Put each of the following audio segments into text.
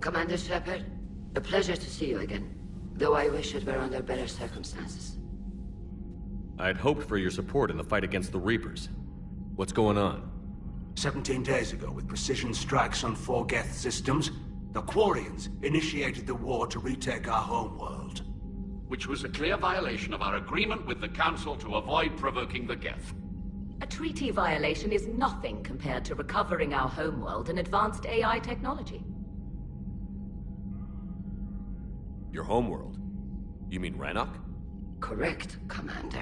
Commander Shepard, a pleasure to see you again. Though I wish it were under better circumstances. I had hoped for your support in the fight against the Reapers. What's going on? 17 days ago, with precision strikes on 4 Geth systems, the Quarians initiated the war to retake our homeworld. Which was a clear violation of our agreement with the Council to avoid provoking the Geth. A treaty violation is nothing compared to recovering our homeworld and advanced AI technology. Your homeworld? You mean Rannoch? Correct, Commander.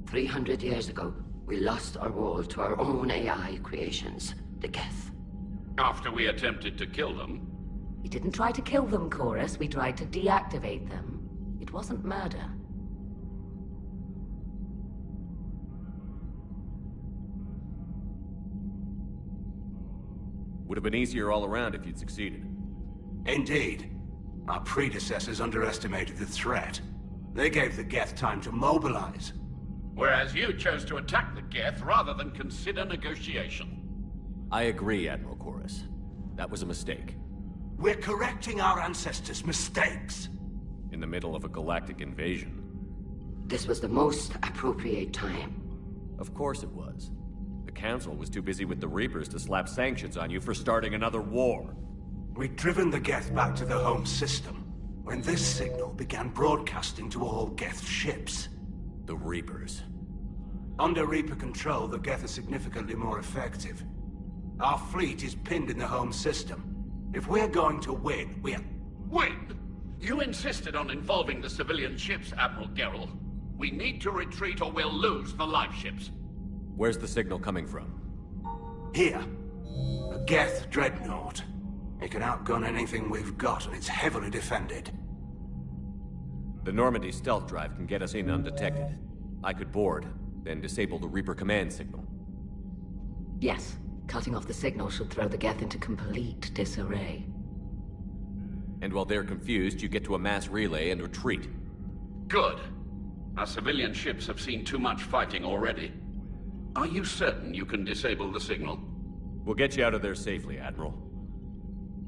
300 years ago, we lost our world to our own AI creations, the Geth. After we attempted to kill them. We didn't try to kill them, Chorus. We tried to deactivate them. It wasn't murder. Would have been easier all around if you'd succeeded. Indeed. Our predecessors underestimated the threat. They gave the Geth time to mobilize. Whereas you chose to attack the Geth rather than consider negotiation. I agree, Admiral Chorus. That was a mistake. We're correcting our ancestors' mistakes. In the middle of a galactic invasion. This was the most appropriate time. Of course it was. The Council was too busy with the Reapers to slap sanctions on you for starting another war. We'd driven the Geth back to the home system, when this signal began broadcasting to all Geth ships. The Reapers. Under Reaper control, the Geth are significantly more effective. Our fleet is pinned in the home system. If we're going to win, Win? You insisted on involving the civilian ships, Admiral Gerrel. We need to retreat or we'll lose the live ships. Where's the signal coming from? Here. A Geth dreadnought. It can outgun anything we've got, and it's heavily defended. The Normandy stealth drive can get us in undetected. I could board, then disable the Reaper command signal. Yes, cutting off the signal should throw the Geth into complete disarray. And while they're confused, you get to a mass relay and retreat. Good. Our civilian ships have seen too much fighting already. Are you certain you can disable the signal? We'll get you out of there safely, Admiral.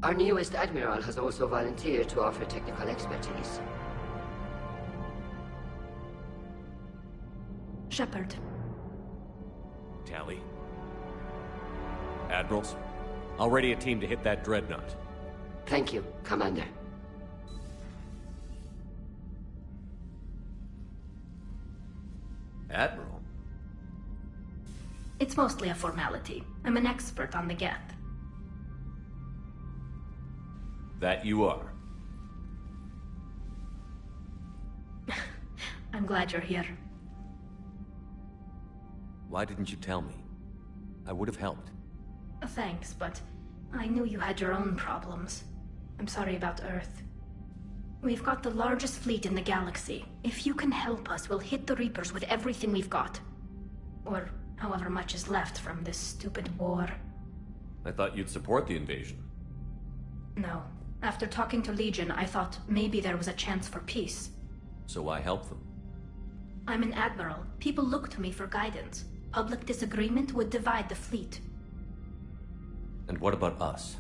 Our newest Admiral has also volunteered to offer technical expertise. Shepard. Tali. Admirals, I'll ready a team to hit that dreadnought. Thank you, Commander. Admiral? It's mostly a formality. I'm an expert on the Geth. That you are. I'm glad you're here. Why didn't you tell me? I would have helped. Thanks, but I knew you had your own problems. I'm sorry about Earth. We've got the largest fleet in the galaxy. If you can help us, we'll hit the Reapers with everything we've got. Or however much is left from this stupid war. I thought you'd support the invasion. No. After talking to Legion, I thought maybe there was a chance for peace. So I helped them. I'm an admiral. People look to me for guidance. Public disagreement would divide the fleet. And what about us?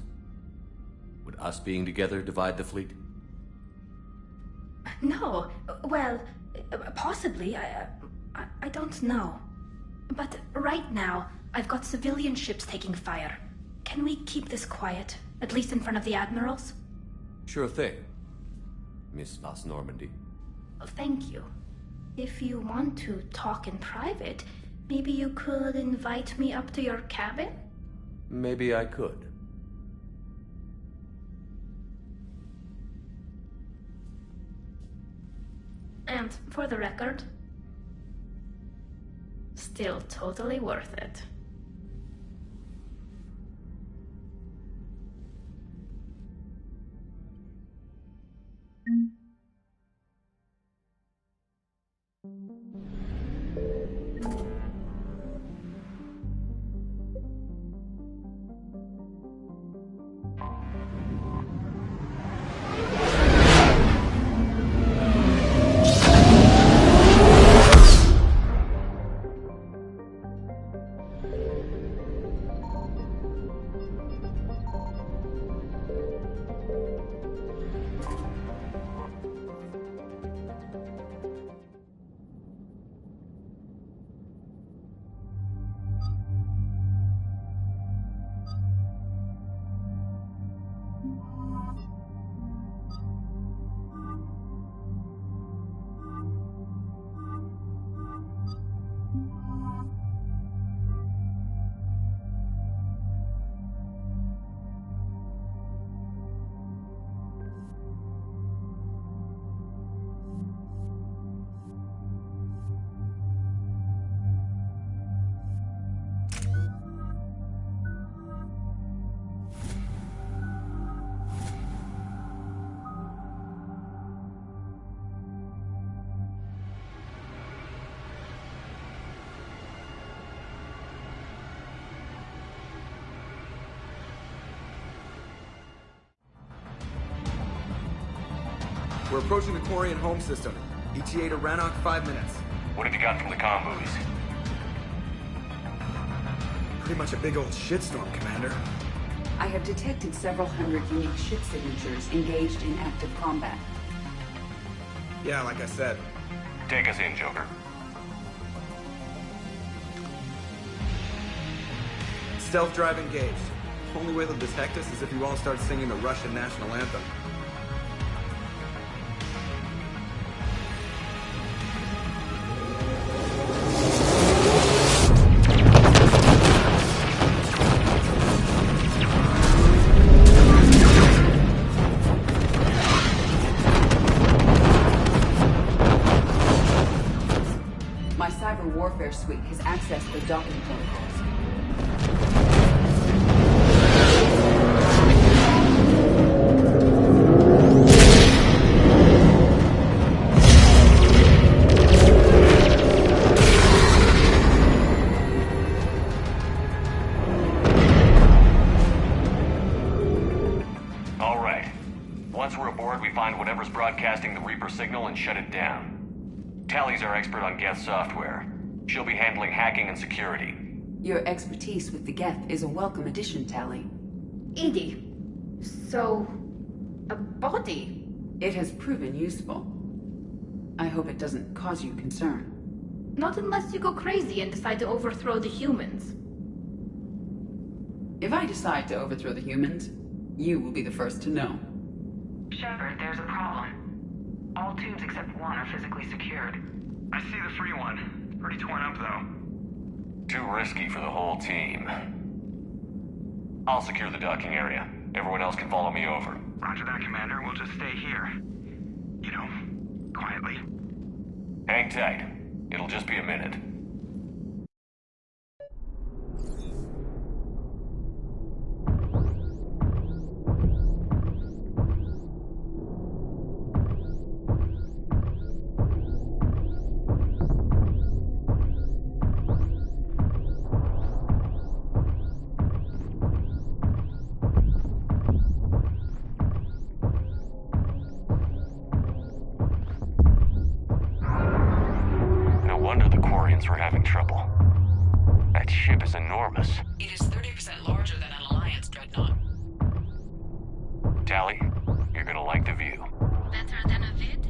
Would us being together divide the fleet? No. Well, possibly. I don't know. But right now, I've got civilian ships taking fire. Can we keep this quiet? At least in front of the admirals? Sure thing, Miss Vas Normandy. Well, thank you. If you want to talk in private, maybe you could invite me up to your cabin? Maybe I could. And for the record, still totally worth it. We're approaching the Quarian home system. ETA to Rannoch, 5 minutes. What have you got from the comm buoys? Pretty much a big old shitstorm, Commander. I have detected several hundred unique ship signatures engaged in active combat. Yeah, like I said. Take us in, Joker. Stealth drive engaged. Only way they'll detect us is if you all start singing the Russian national anthem. My cyber warfare suite has accessed the docking protocols. All right. Once we're aboard, we find whatever's broadcasting the Reaper signal and shut it down. Tally's our expert on Geth software. She'll be handling hacking and security. Your expertise with the Geth is a welcome addition, Tally. EDI, so... a body? It has proven useful. I hope it doesn't cause you concern. Not unless you go crazy and decide to overthrow the humans. If I decide to overthrow the humans, you will be the first to know. Shepard, there's a problem. All tubes except one are physically secured. I see the free one. Pretty torn up, though. Too risky for the whole team. I'll secure the docking area. Everyone else can follow me over. Roger that, Commander. We'll just stay here. You know, quietly. Hang tight. It'll just be a minute. We're having trouble. That ship is enormous. It is 30% larger than an Alliance dreadnought. Tally, you're gonna like the view. Better than a vid?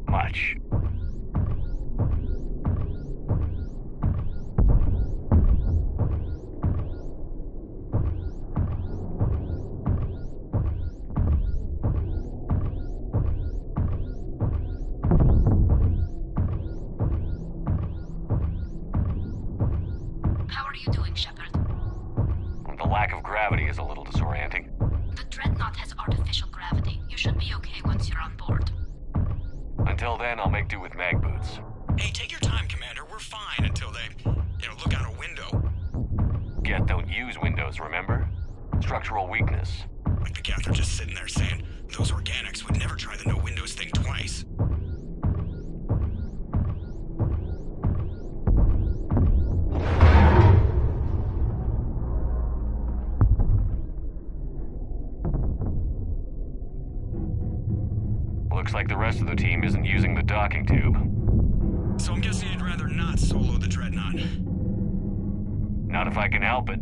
Much. How are you doing, Shepard? The lack of gravity is a little disorienting. The Dreadnought has artificial gravity. You should be okay once you're on board. Until then, I'll make do with mag boots. Hey, take your time, Commander. We're fine until they, look out a window. Geth don't use windows, remember? Structural weakness. Like the Geth are just sitting there saying, those organics would never try the no windows thing twice. Looks like the rest of the team isn't using the docking tube. So I'm guessing you'd rather not solo the Dreadnought. Not if I can help it.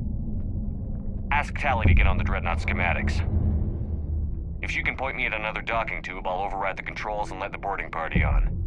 Ask Tally to get on the Dreadnought schematics. If she can point me at another docking tube, I'll override the controls and let the boarding party on.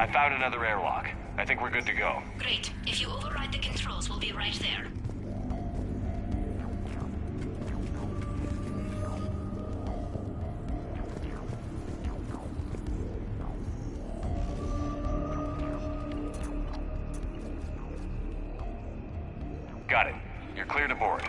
I found another airlock. I think we're good to go. Great. If you override the controls, we'll be right there. Got it. You're clear to board.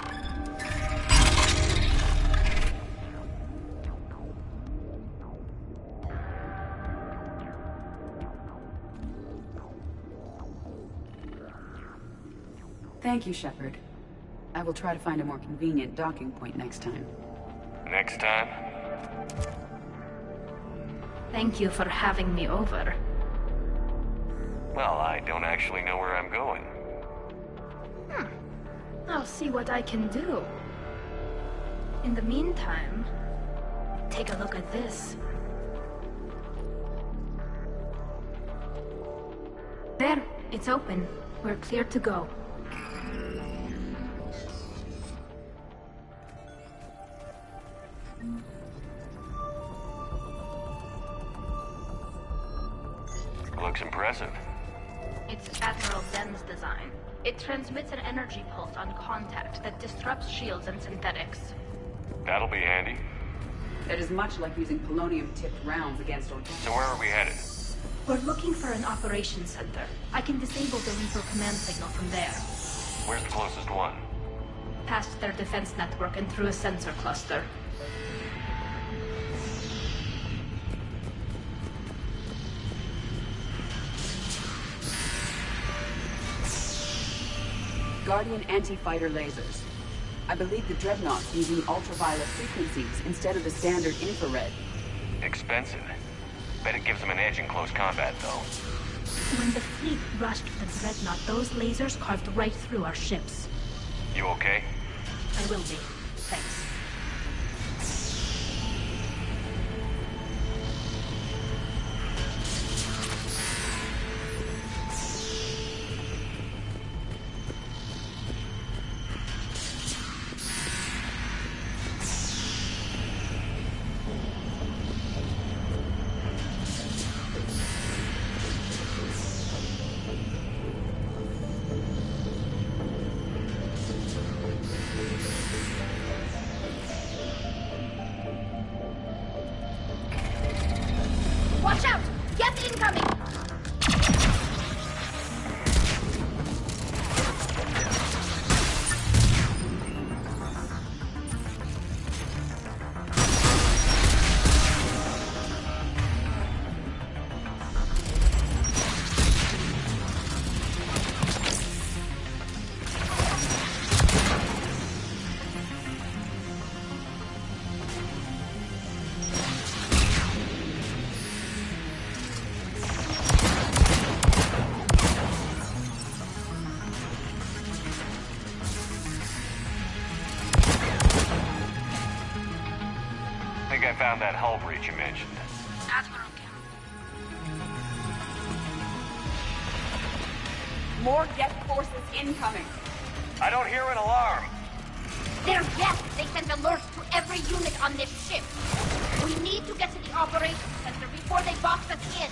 Thank you, Shepard. I will try to find a more convenient docking point next time. Next time? Thank you for having me over. Well, I don't actually know where I'm going. I'll see what I can do. In the meantime, take a look at this. There, it's open. We're clear to go. Looks impressive. It's Admiral Zen's design. It transmits an energy pulse on contact that disrupts shields and synthetics. That'll be handy. That is much like using polonium-tipped rounds against organic. So where are we headed? We're looking for an operations center. I can disable the Reaper command signal from there. Where's the closest one? Past their defense network and through a sensor cluster. Guardian anti-fighter lasers. I believe the Dreadnought's using ultraviolet frequencies instead of the standard infrared. Expensive. Bet it gives them an edge in close combat, though. When the fleet rushed the Dreadnought, those lasers carved right through our ships. You okay? I will be. Thanks. Watch out! Get incoming! I think I found that hull breach you mentioned. Admiral More Geth forces incoming. I don't hear an alarm. They're Geth! They send alerts to every unit on this ship. We need to get to the operations center before they box us in.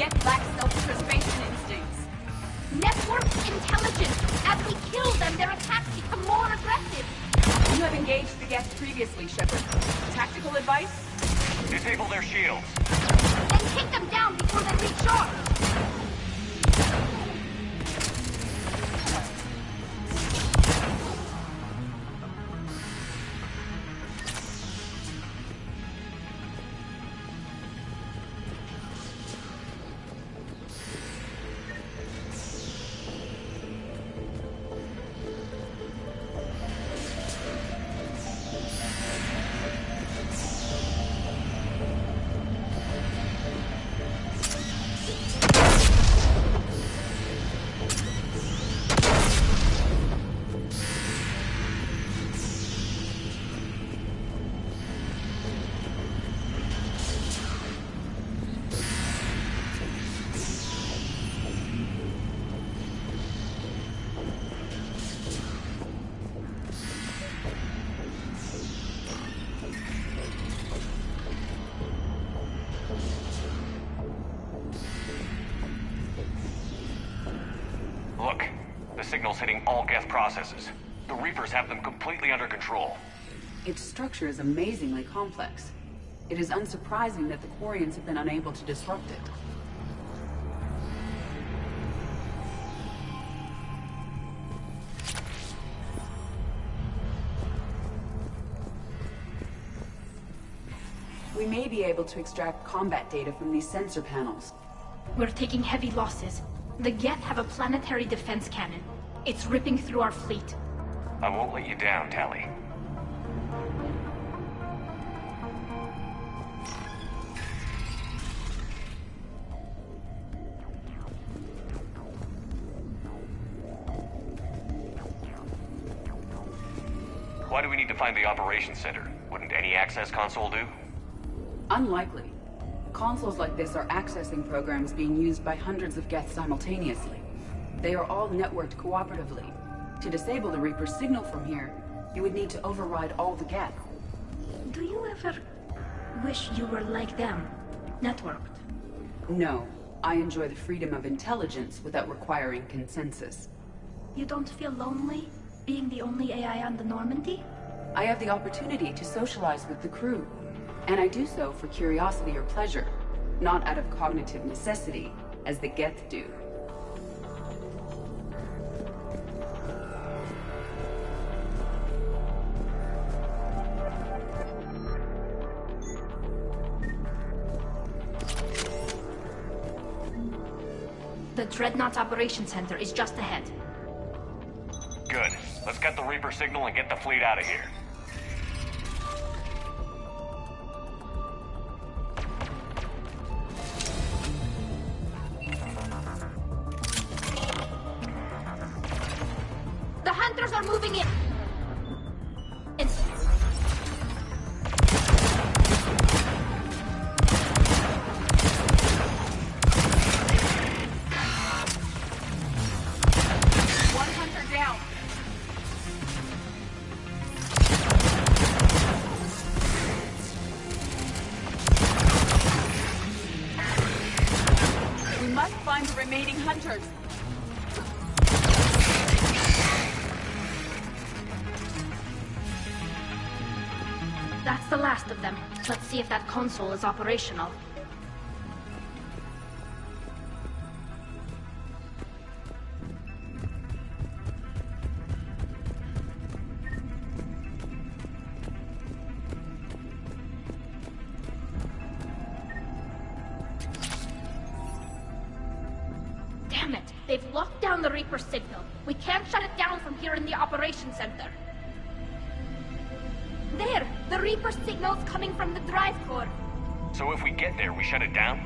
Geth lack self-preservation instincts. Network intelligence! As we kill them, their attacks become more aggressive! You have engaged the Geth previously, Shepard. Tactical advice? Disable their shields. Then take them down before they recharge! Look, the signal's hitting all Geth processes. The Reapers have them completely under control. Its structure is amazingly complex. It is unsurprising that the Quarians have been unable to disrupt it. We may be able to extract combat data from these sensor panels. We're taking heavy losses. The Geth have a planetary defense cannon. It's ripping through our fleet. I won't let you down, Tali. Why do we need to find the operations center? Wouldn't any access console do? Unlikely. Consoles like this are accessing programs being used by hundreds of Geth simultaneously. They are all networked cooperatively. To disable the Reaper's signal from here, you would need to override all the Geth. Do you ever wish you were like them? Networked? No. I enjoy the freedom of intelligence without requiring consensus. You don't feel lonely, being the only AI on the Normandy? I have the opportunity to socialize with the crew. And I do so for curiosity or pleasure, not out of cognitive necessity, as the Geth do. The Dreadnought's Operations Center is just ahead. Good. Let's get the Reaper signal and get the fleet out of here. The hunters are moving in! One hunter down! We must find the remaining hunters. That's the last of them. Let's see if that console is operational. Damn it! They've locked down the Reaper signal. We can't shut it down from here in the Operations Center. There! The Reaper signal's coming from the drive core. So if we get there, we shut it down?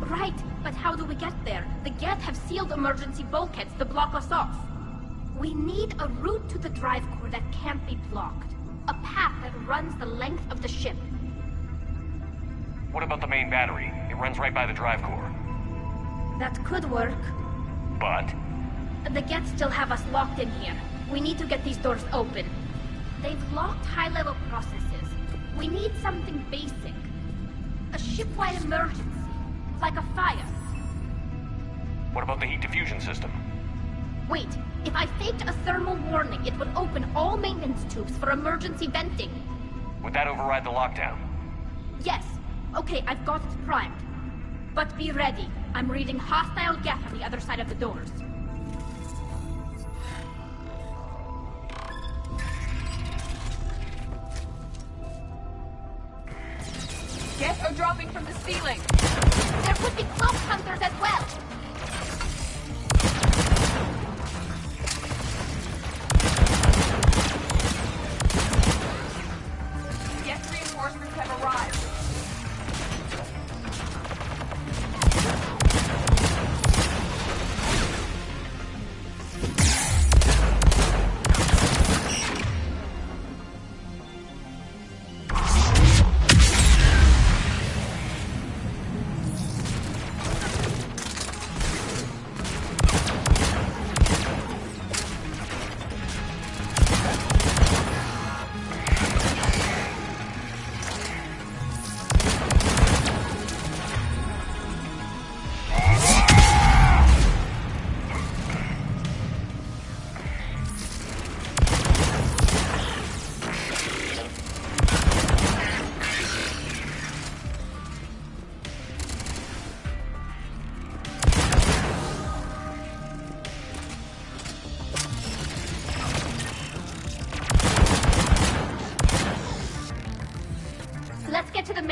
Right, but how do we get there? The Geth have sealed emergency bulkheads to block us off. We need a route to the drive core that can't be blocked. A path that runs the length of the ship. What about the main battery? It runs right by the drive core. That could work. But? The Geth still have us locked in here. We need to get these doors open. They've locked high-level processes. We need something basic. A ship-wide emergency. Like a fire. What about the heat diffusion system? Wait, if I faked a thermal warning, it would open all maintenance tubes for emergency venting. Would that override the lockdown? Yes. Okay, I've got it primed. But be ready. I'm reading hostile Geth on the other side of the doors. Geth are dropping from the ceiling! There could be cloak hunters as well! Geth reinforcements have arrived.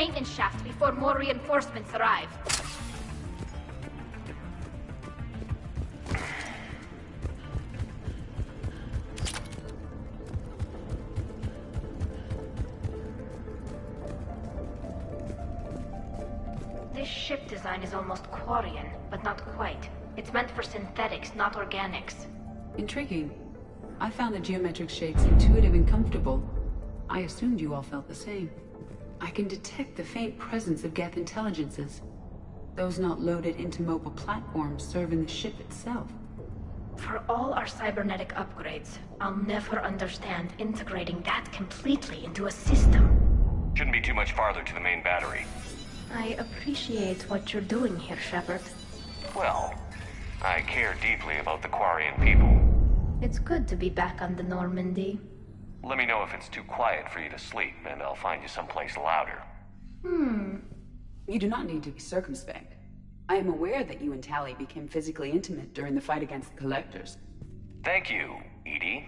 maintenance shaft before more reinforcements arrive. This ship design is almost Quarian, but not quite. It's meant for synthetics, not organics. Intriguing. I found the geometric shapes intuitive and comfortable. I assumed you all felt the same. I can detect the faint presence of Geth intelligences. Those not loaded into mobile platforms serving the ship itself. For all our cybernetic upgrades, I'll never understand integrating that completely into a system. Shouldn't be too much farther to the main battery. I appreciate what you're doing here, Shepard. Well, I care deeply about the Quarian people. It's good to be back on the Normandy. Let me know if it's too quiet for you to sleep, and I'll find you someplace louder. You do not need to be circumspect. I am aware that you and Tali became physically intimate during the fight against the Collectors. Thank you, Edie.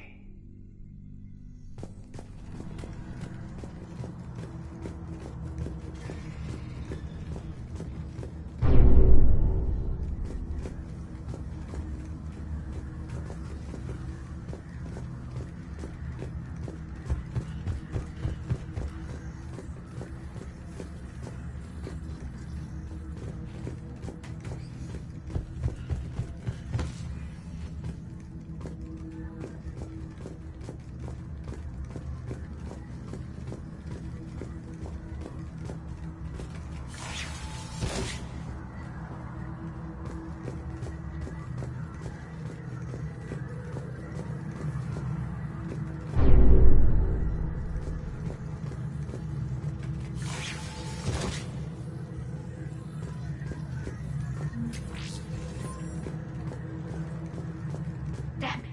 Damn it.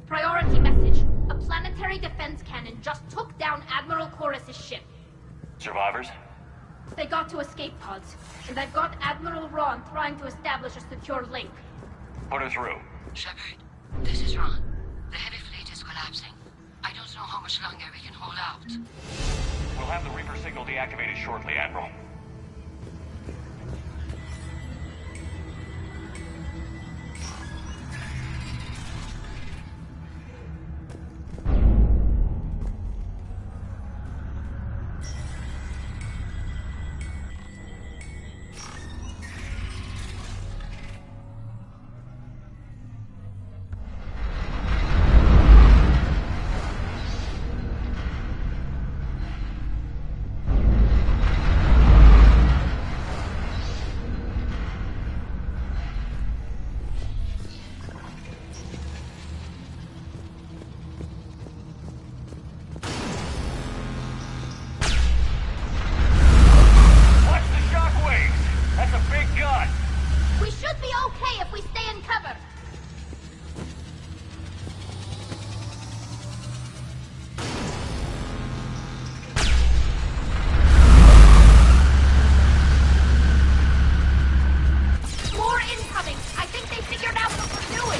Priority message. A planetary defense cannon just took down Admiral Chorus's ship. Survivors? They got to escape pods, and I've got Admiral Ron trying to establish a secure link. Put her through. Shepard, this is Ron. The heavy fleet is collapsing. I don't know how much longer we can hold out. We'll have the Reaper signal deactivated shortly, Admiral. We should be okay if we stay in cover. More incoming! I think they figured out what we're doing!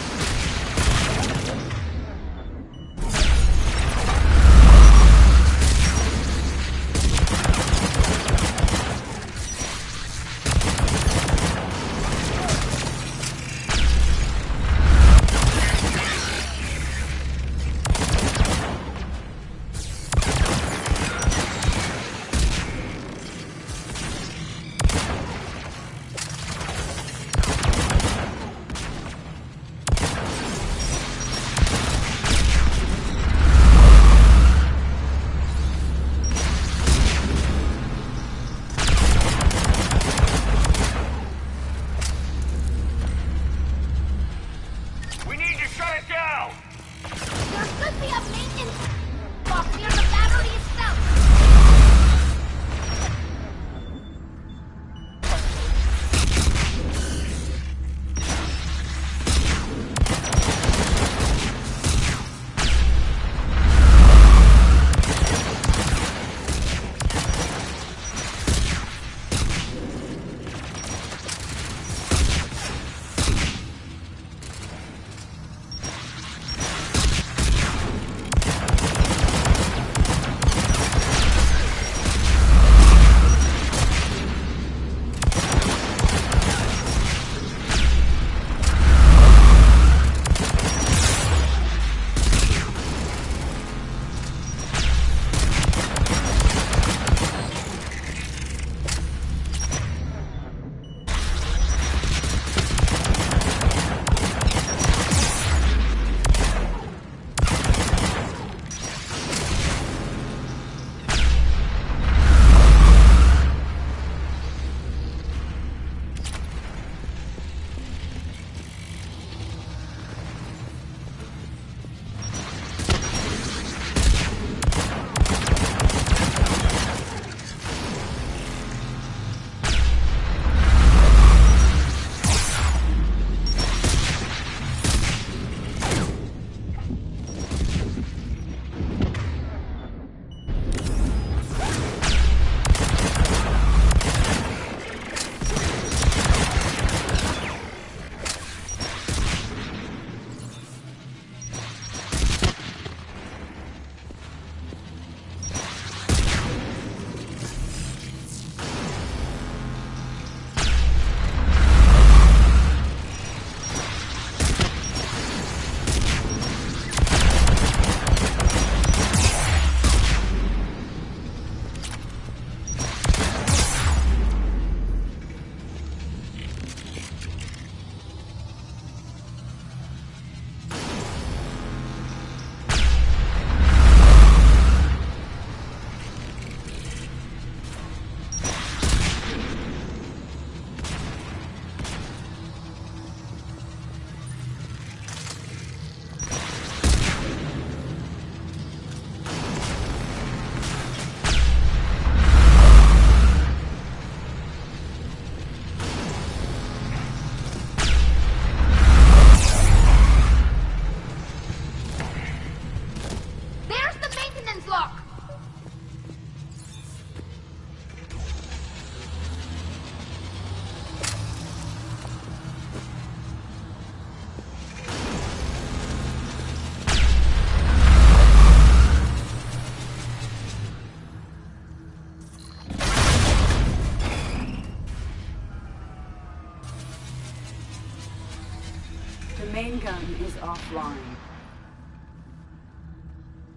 The main gun is offline.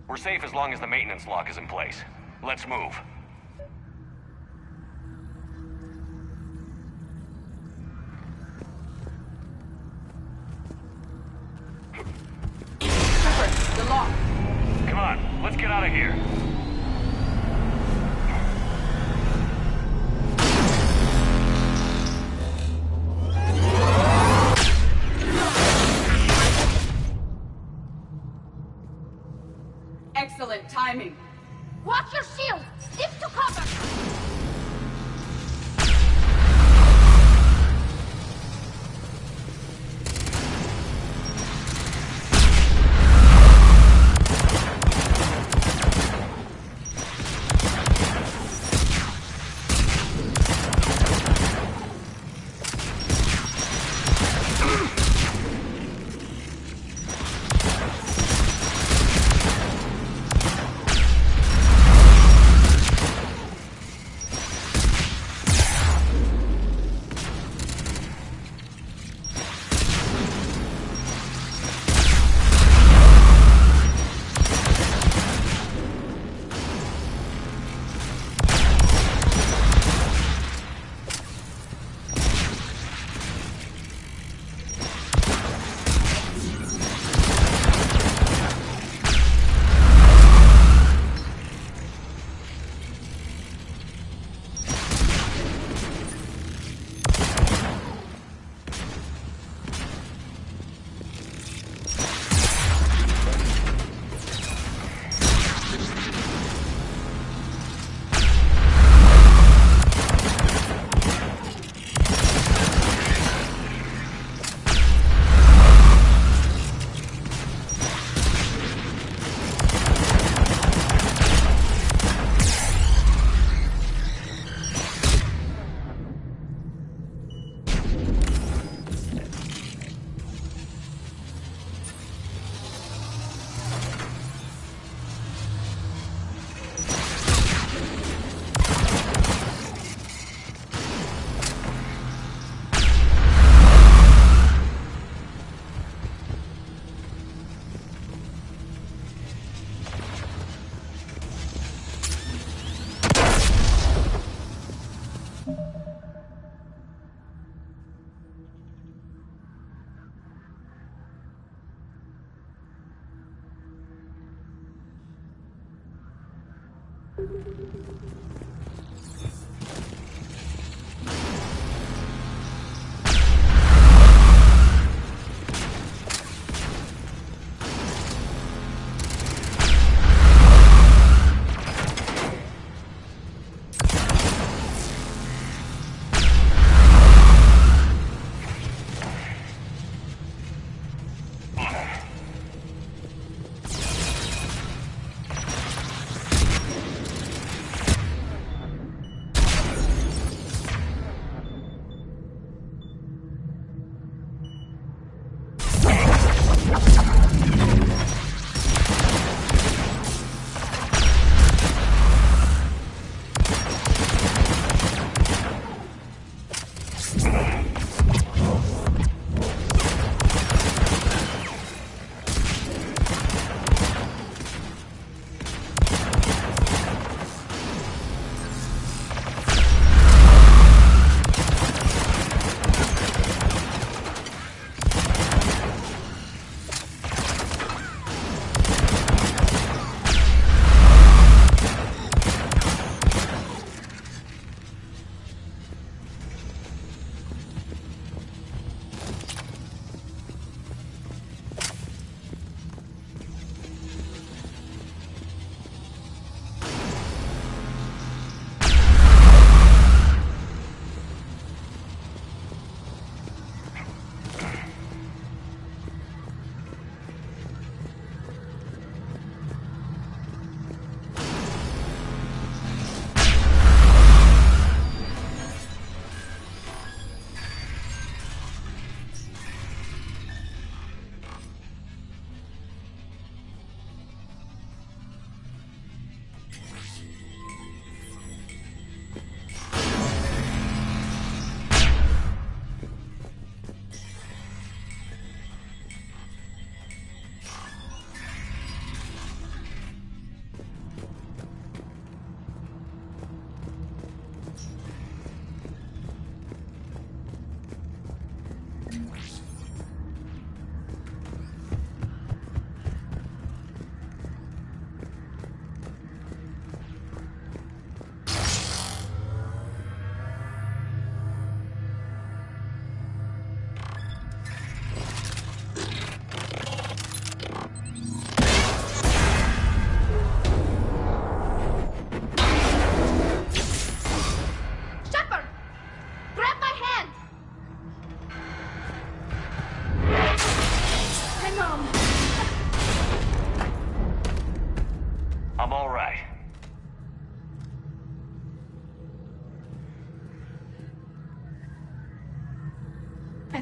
We're safe as long as the maintenance lock is in place. Let's move. Shepard, the lock! Come on, let's get out of here. Excellent timing. Watch your shield! Stick to cover!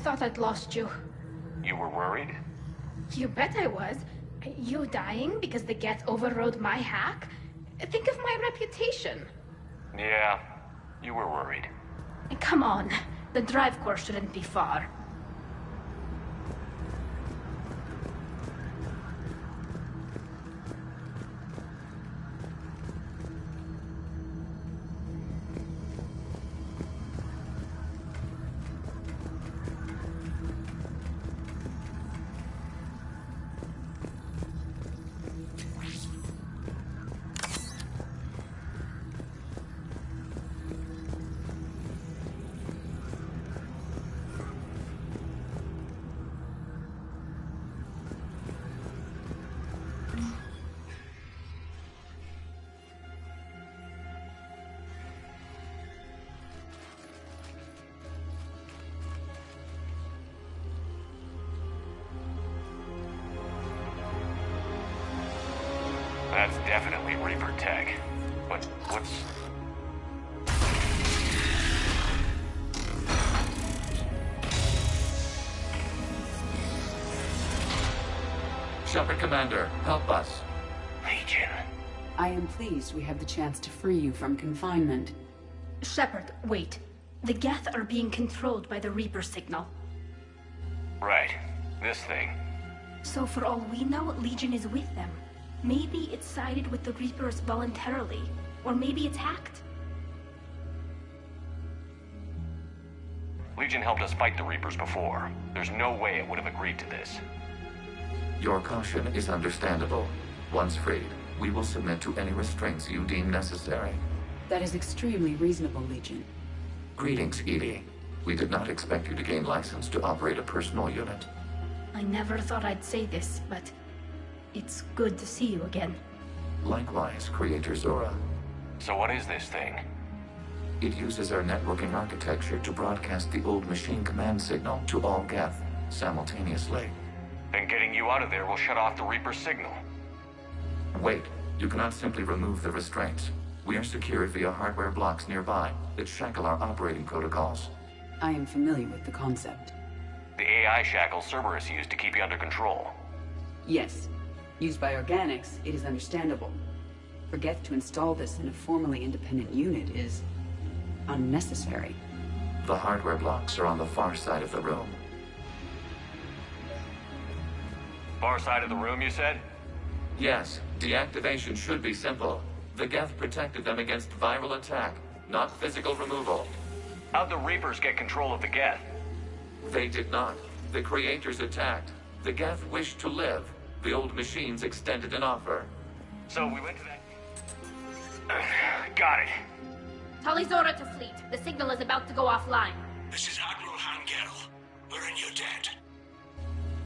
thought I'd lost you. You were worried? You bet I was. You dying because the Geth overrode my hack? Think of my reputation. Yeah, you were worried. Come on. The drive course shouldn't be far. That's definitely Reaper tech. But what's... Shepard Commander, help us. Legion. I am pleased we have the chance to free you from confinement. Shepard, wait. The Geth are being controlled by the Reaper signal. Right. This thing. So for all we know, Legion is with them. Maybe it's sided with the Reapers voluntarily. Or maybe it's hacked. Legion helped us fight the Reapers before. There's no way it would have agreed to this. Your caution is understandable. Once freed, we will submit to any restraints you deem necessary. That is extremely reasonable, Legion. Greetings, EDI. We did not expect you to gain license to operate a personal unit. I never thought I'd say this, but it's good to see you again. Likewise, Creator Zora. So what is this thing? It uses our networking architecture to broadcast the old machine command signal to all Geth simultaneously. Then getting you out of there will shut off the Reaper signal. Wait, you cannot simply remove the restraints. We are secured via hardware blocks nearby that shackle our operating protocols. I am familiar with the concept. The AI shackles Cerberus used to keep you under control. Yes. Used by organics, it is understandable. For Geth to install this in a formally independent unit is unnecessary. The hardware blocks are on the far side of the room. Far side of the room, you said? Yes, deactivation should be simple. The Geth protected them against viral attack, not physical removal. How'd the Reapers get control of the Geth? They did not. The Creators attacked. The Geth wished to live. The old machines extended an offer. So we went to that... Got it. Tali Zora to fleet. The signal is about to go offline. This is Admiral Han Gerrel. We're in your debt.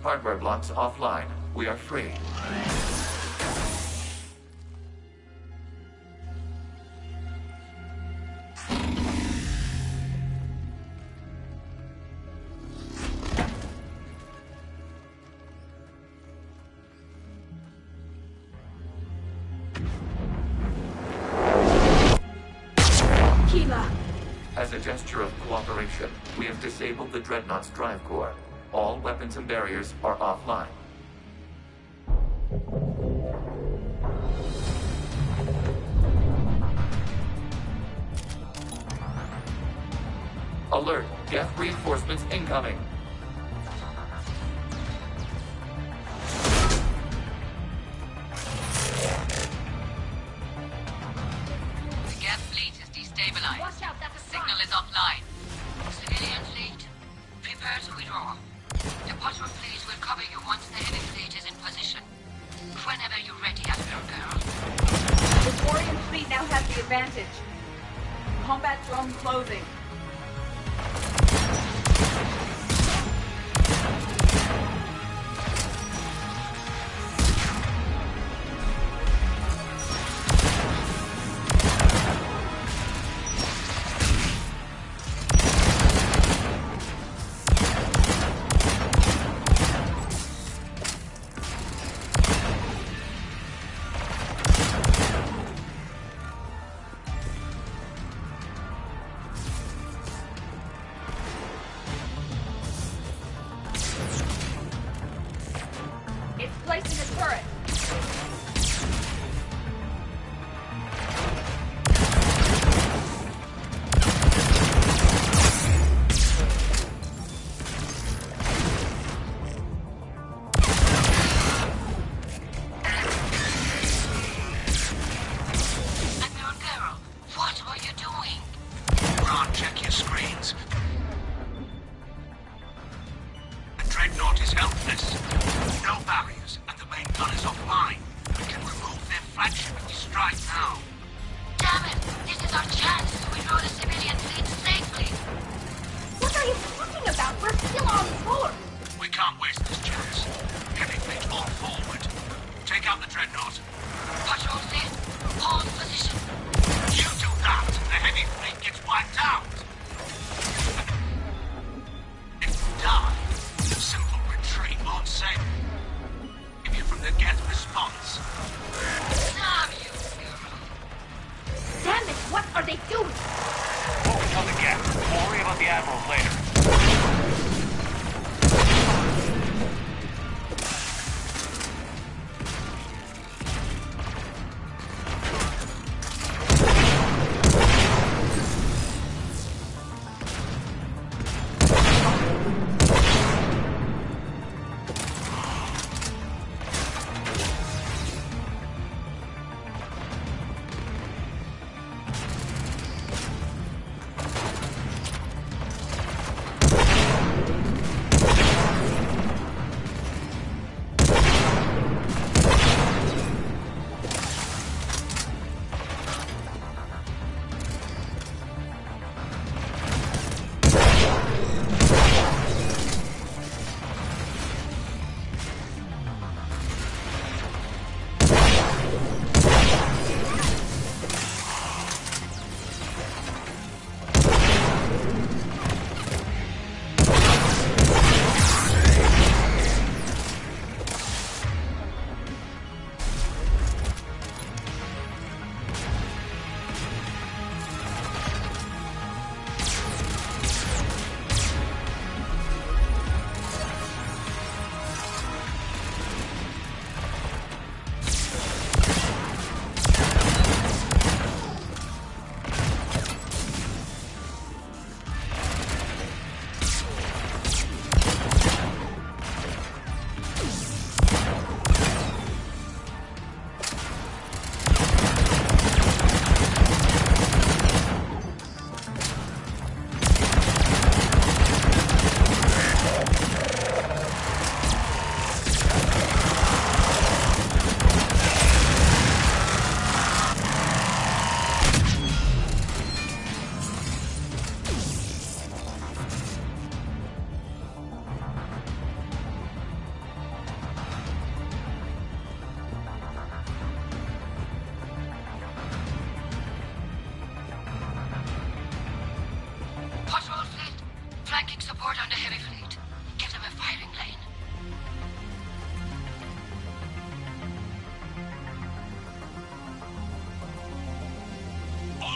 Hardware blocks offline. We are free. As a gesture of cooperation, we have disabled the Dreadnought's drive core. All weapons and barriers are offline. Alert! Geth reinforcements incoming! The Geth fleet is destabilized. Watch out, that's a Signal is offline. Civilian fleet, prepare to withdraw. The patrol fleet will cover you once the heavy fleet is in position. Whenever you're ready, Admiral Girl. The Quarian fleet now has the advantage. Combat drone closing. placing a turret.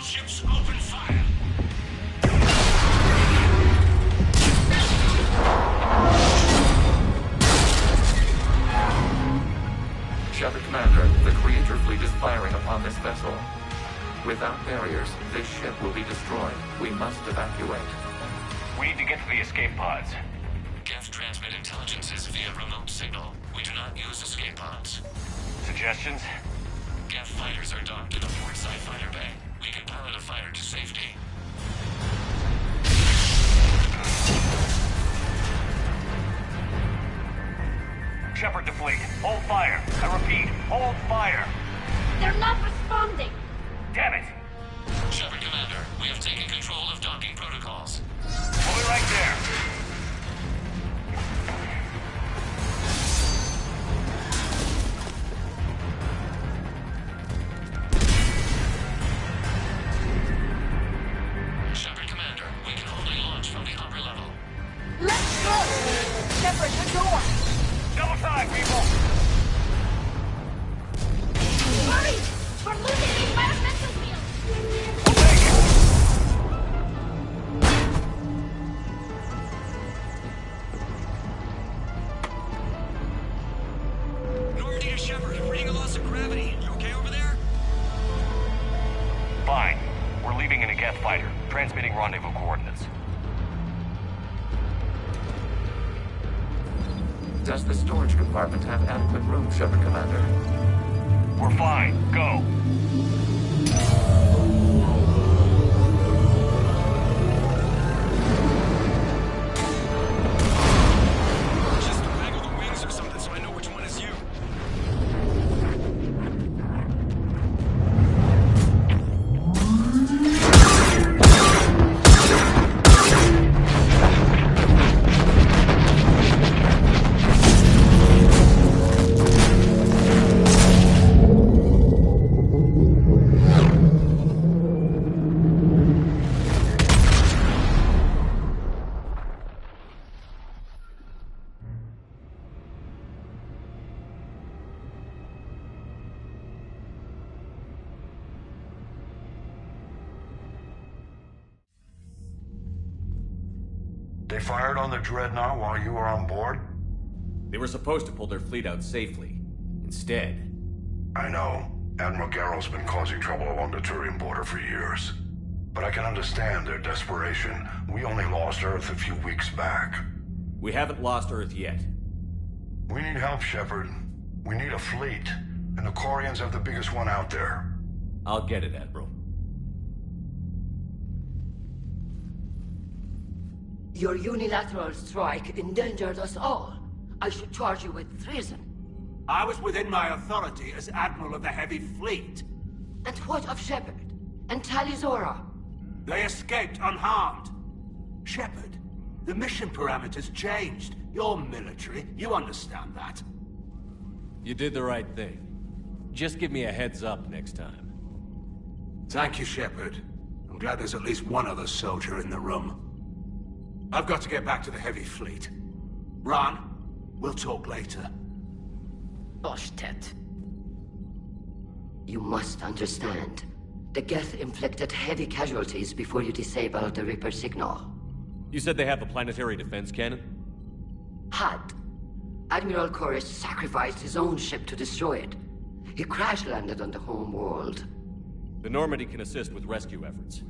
Ships open fire! Shepard Commander, the Creator fleet is firing upon this vessel. Without barriers, this ship will be destroyed. We must evacuate. We need to get to the escape pods. Geth transmit intelligences via remote signal. We do not use escape pods. Suggestions? Geth fighters are docked in the port side fighter bay. We can pilot a fighter to safety. Shepard to fleet. Hold fire. I repeat, hold fire. They're not responding. Damn it. Shepard Commander, we have taken control of docking protocols. We'll be right there. Shepard Commander, we can only launch from the upper level. Let's go! Shepard, the door! Double time, people! Hurry! We're losing the environmental field! We'll take it! rendezvous coordinates. Does the storage compartment have adequate room, Shepard Commander? We're fine. Go. Just waggle the wings or something so I know which one is you. They fired on the Dreadnought while you were on board? They were supposed to pull their fleet out safely. Instead... I know. Admiral Garrow's been causing trouble along the Turian border for years. But I can understand their desperation. We only lost Earth a few weeks back. We haven't lost Earth yet. We need help, Shepard. We need a fleet. And the Quarians have the biggest one out there. I'll get it, Admiral. Your unilateral strike endangered us all. I should charge you with treason. I was within my authority as Admiral of the Heavy Fleet. And what of Shepard? And Talizora? They escaped unharmed. Shepard, the mission parameters changed. You're military, you understand that. You did the right thing. Just give me a heads up next time. Thank you, Shepard. I'm glad there's at least one other soldier in the room. I've got to get back to the Heavy Fleet. Ron, we'll talk later. Boshtet. You must understand. The Geth inflicted heavy casualties before you disabled the Reaper signal. You said they have a planetary defense cannon? Had. Admiral Koris sacrificed his own ship to destroy it. He crash-landed on the home world. The Normandy can assist with rescue efforts.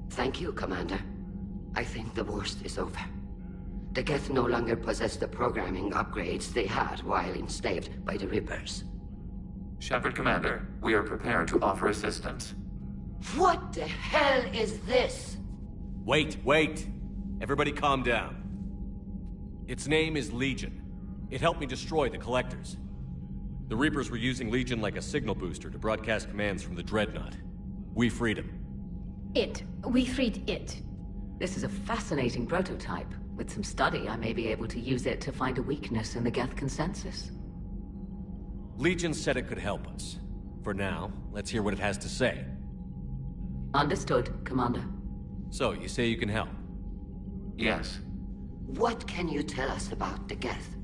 Thank you, Commander. I think the worst is over. The Geth no longer possess the programming upgrades they had while enslaved by the Reapers. Shepard Commander, we are prepared to offer assistance. What the hell is this? Wait. Everybody calm down. Its name is Legion. It helped me destroy the Collectors. The Reapers were using Legion like a signal booster to broadcast commands from the Dreadnought. We freed him. We freed it. This is a fascinating prototype. With some study, I may be able to use it to find a weakness in the Geth consensus. Legion said it could help us. For now, let's hear what it has to say. Understood, Commander. So, you say you can help? Yes. What can you tell us about the Geth?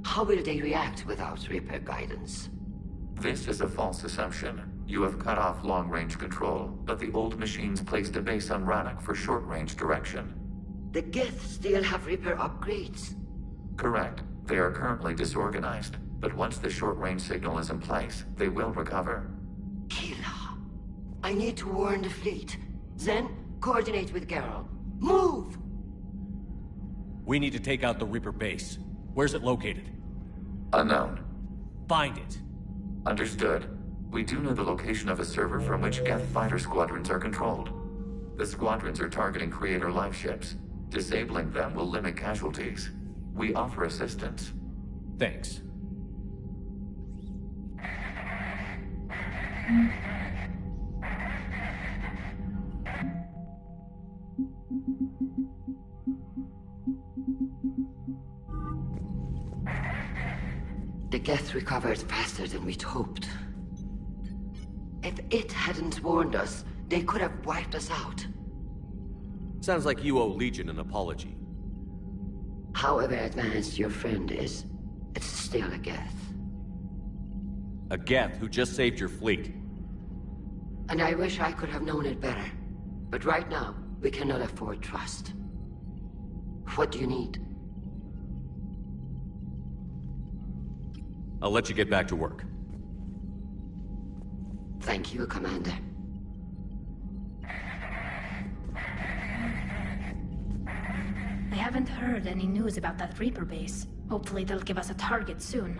How will they react without Reaper guidance? This is a false assumption. You have cut off long-range control, but the old machines placed a base on Rannoch for short-range direction. The Geth still have Reaper upgrades? Correct. They are currently disorganized, but once the short-range signal is in place, they will recover. Kila, I need to warn the fleet. Then, coordinate with Garrow. Move! We need to take out the Reaper base. Where's it located? Unknown. Find it. Understood. We do know the location of a server from which Geth fighter squadrons are controlled. The squadrons are targeting Creator life ships. Disabling them will limit casualties. We offer assistance. Thanks. The Geth recovered faster than we'd hoped. If it hadn't warned us, they could have wiped us out. Sounds like you owe Legion an apology. However advanced your friend is, it's still a Geth. A Geth who just saved your fleet. And I wish I could have known it better. But right now, we cannot afford trust. What do you need? I'll let you get back to work. Thank you, Commander. haven't heard any news about that Reaper base. Hopefully they'll give us a target soon.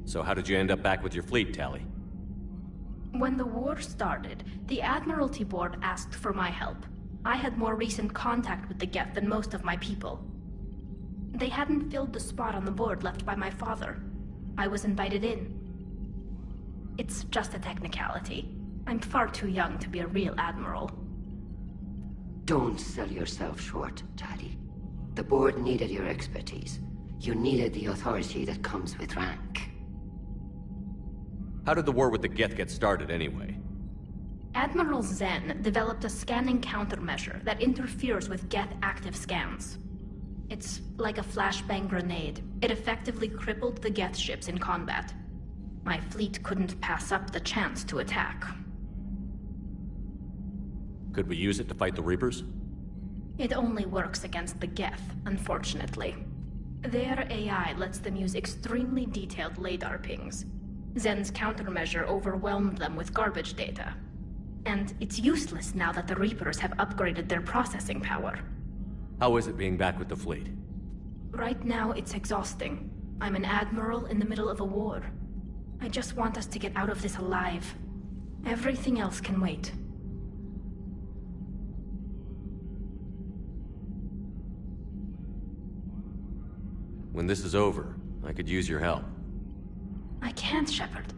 So how did you end up back with your fleet, Tali? When the war started, the Admiralty Board asked for my help. I had more recent contact with the Geth than most of my people. They hadn't filled the spot on the board left by my father. I was invited in. It's just a technicality. I'm far too young to be a real admiral. Don't sell yourself short, Tali. The board needed your expertise. You needed the authority that comes with rank. How did the war with the Geth get started, anyway? Admiral Zen developed a scanning countermeasure that interferes with Geth active scans. It's like a flashbang grenade. It effectively crippled the Geth ships in combat. My fleet couldn't pass up the chance to attack. Could we use it to fight the Reapers? It only works against the Geth, unfortunately. Their AI lets them use extremely detailed LADAR pings. Zen's countermeasure overwhelmed them with garbage data. And it's useless now that the Reapers have upgraded their processing power. How is it being back with the fleet? Right now, it's exhausting. I'm an admiral in the middle of a war. I just want us to get out of this alive. Everything else can wait. When this is over, I could use your help. I can't, Shepard.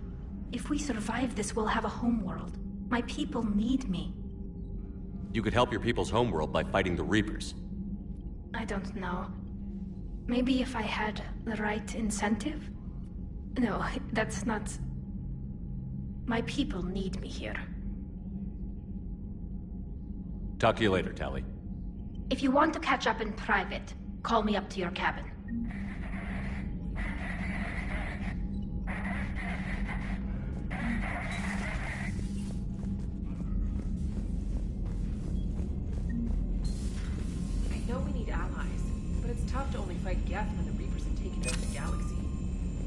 If we survive this, we'll have a homeworld. My people need me. You could help your people's homeworld by fighting the Reapers. I don't know. Maybe if I had the right incentive? No, that's not... My people need me here. Talk to you later, Tali. If you want to catch up in private, call me up to your cabin. I know we need allies, but it's tough to only fight Geth when the Reapers have taken over the galaxy.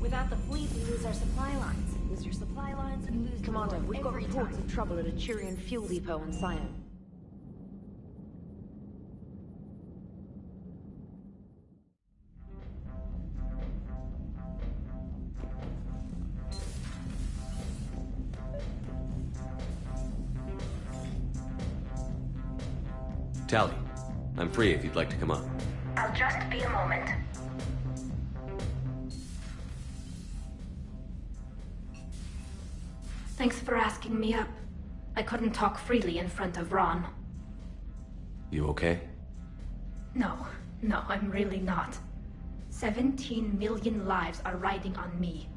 Without the fleet, we lose our supply lines. Lose your supply lines, you lose... Commander, we've got reports of trouble at a Turian fuel depot on Sion. Tali, I'm free if you'd like to come up. I'll just be a moment. Thanks for asking me up. I couldn't talk freely in front of Ron. You okay? No, I'm really not. 17 million lives are riding on me.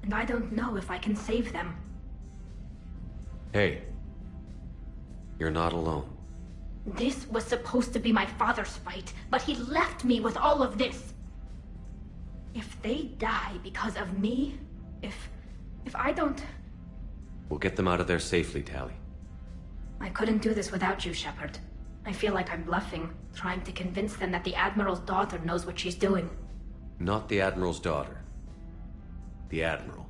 And I don't know if I can save them. Hey. You're not alone. This was supposed to be my father's fight, but he left me with all of this. If they die because of me, if I don't... We'll get them out of there safely, Tali. I couldn't do this without you, Shepard. I feel like I'm bluffing, trying to convince them that the Admiral's daughter knows what she's doing. Not the Admiral's daughter. The Admiral.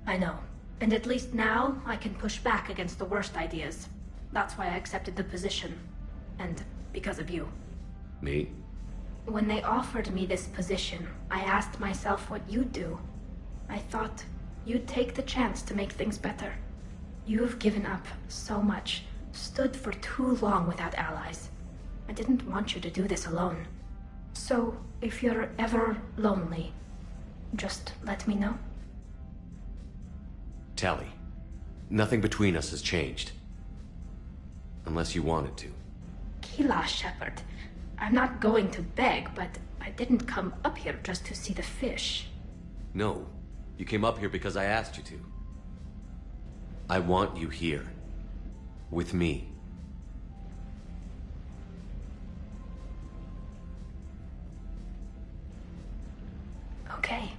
I know. And at least now, I can push back against the worst ideas. That's why I accepted the position. And because of you. Me? When they offered me this position, I asked myself what you'd do. I thought you'd take the chance to make things better. You've given up so much, stood for too long without allies. I didn't want you to do this alone. So, if you're ever lonely, just let me know. Tali, nothing between us has changed. Unless you wanted to. Kila, Shepard. I'm not going to beg, but I didn't come up here just to see the fish. No, you came up here because I asked you to. I want you here. With me. Okay.